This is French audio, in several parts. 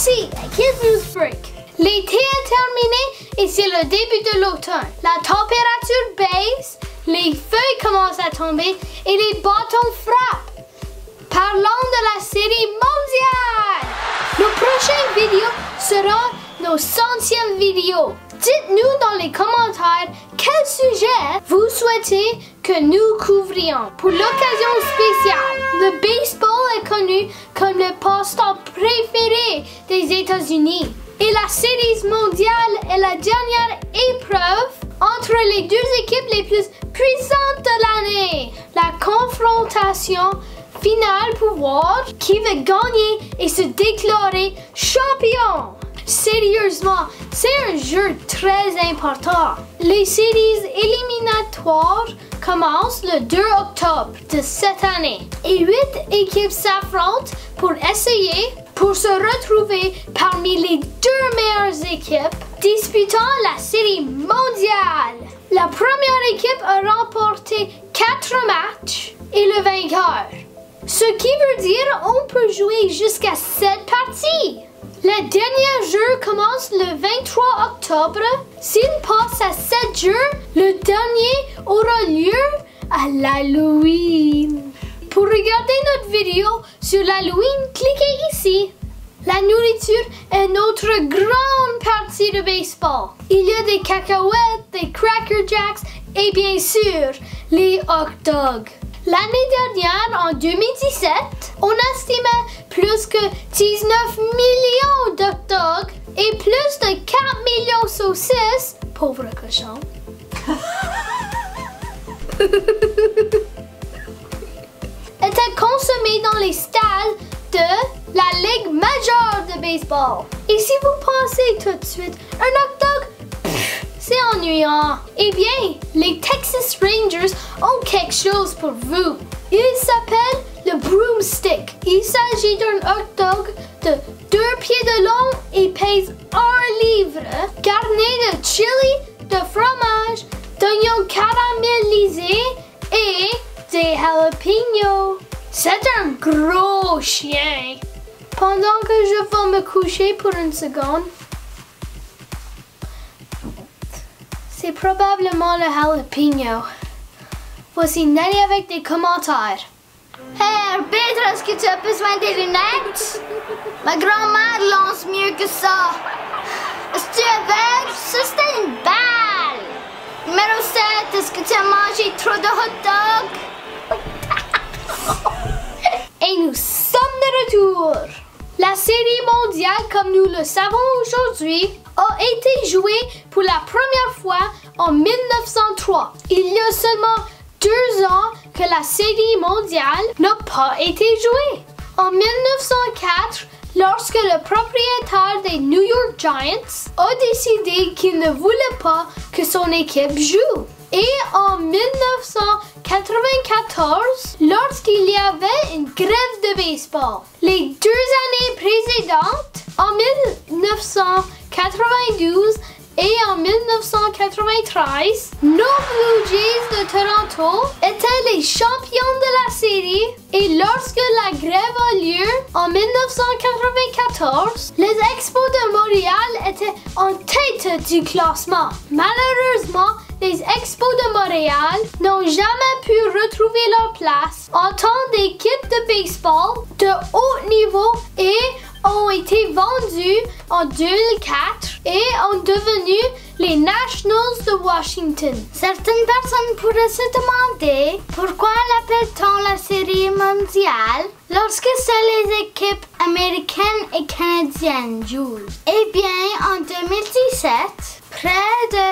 Voici la Kids News Break. L'été est terminé et c'est le début de l'automne. La température baisse, les feuilles commencent à tomber et les bâtons frappent. Parlons de la série mondiale. Nos prochaines vidéos seront nos 100e vidéos. Dites-nous dans les commentaires quel sujet vous souhaitez que nous couvrions. Pour l'occasion spéciale, le baseball est connu comme le passe-temps préféré des États-Unis. Et la série mondiale est la dernière épreuve entre les deux équipes les plus puissantes de l'année. La confrontation finale pour voir qui va gagner et se déclarer champion. Sérieusement, c'est un jeu très important. Les séries éliminatoires commencent le 2 octobre de cette année et 8 équipes s'affrontent pour essayer pour se retrouver parmi les 2 meilleures équipes disputant la série mondiale. La première équipe a remporté 4 matchs et le vainqueur. Ce qui veut dire on peut jouer jusqu'à 7 parties. Le dernier jeu commence le 23 octobre. S'il passe à 7 jours, le dernier aura lieu à l'Halloween. Pour regarder notre vidéo sur l'Halloween, cliquez ici. La nourriture est notre grande partie de baseball. Il y a des cacahuètes, des Cracker Jacks et bien sûr, les hot dogs. L'année dernière, en 2017, on estimait plus que 19 millions de hot dogs et plus de 4 millions de saucisses, pauvre cochon, étaient consommés dans les stades de la Ligue majeure de baseball. Et si vous pensez tout de suite, un hot dog, c'est ennuyant. Eh bien, les Texas Rangers ont quelque chose pour vous. Il s'appelle le Broomstick. Il s'agit d'un hot dog de 2 pieds de long et pèse 1 livre, garni de chili, de fromage, d'oignons caramélisés et des jalapenos. C'est un gros chien. Pendant que je vais me coucher pour une seconde, c'est probablement le jalapeno. Voici Nelly avec des commentaires. Hey Arbitre, est-ce que tu as besoin des lunettes? Ma grand-mère lance mieux que ça. Est-ce que tu es aveugle? Ça c'était une balle. Numéro 7, est-ce que tu as mangé trop de hot dog? Et nous sommes de retour. La série mondiale, comme nous le savons aujourd'hui, a été jouée pour la première fois en 1903. Il y a seulement 2 ans que la série mondiale n'a pas été jouée. En 1904, lorsque le propriétaire des New York Giants a décidé qu'il ne voulait pas que son équipe joue. Et en 1994, lorsqu'il y avait une grève de baseball, les 2 années précédentes, en 1992 et en 1993, nos Blue Jays de Toronto étaient les champions de la série et lorsque la grève a lieu en 1994, les Expos de Montréal étaient en tête du classement. Malheureusement, les Expos de Montréal n'ont jamais pu retrouver leur place en tant d'équipe de baseball de haut niveau et ont été vendus en 2004 et ont devenu les Nationals de Washington. Certaines personnes pourraient se demander pourquoi l'appelle-t-on la série mondiale lorsque seules les équipes américaines et canadiennes jouent. Eh bien, en 2017, près de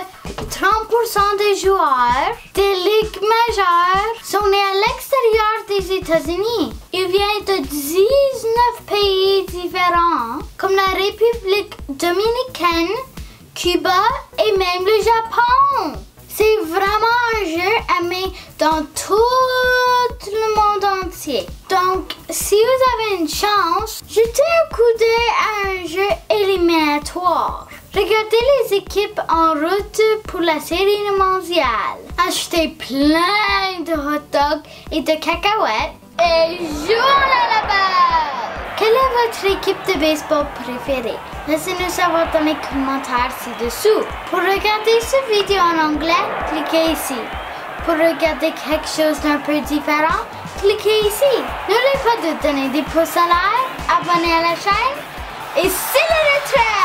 30% des joueurs des ligues majeures sont nés à l'extérieur des États-Unis. Ils viennent de 19 pays différents, comme la République dominicaine, Cuba et même le Japon. C'est vraiment un jeu aimé dans tout le monde entier. Donc, si vous avez une chance, jetez un coup d'œil à un jeu éliminatoire. Regardez les équipes en route pour la série mondiale. Achetez plein de hot dogs et de cacahuètes et jouez là-bas! Quelle est votre équipe de baseball préférée? Laissez-nous savoir dans les commentaires ci-dessous. Pour regarder cette vidéo en anglais, cliquez ici. Pour regarder quelque chose d'un peu différent, cliquez ici. N'oubliez pas de donner des pouces en l'air, abonner à la chaîne et c'est le retrait!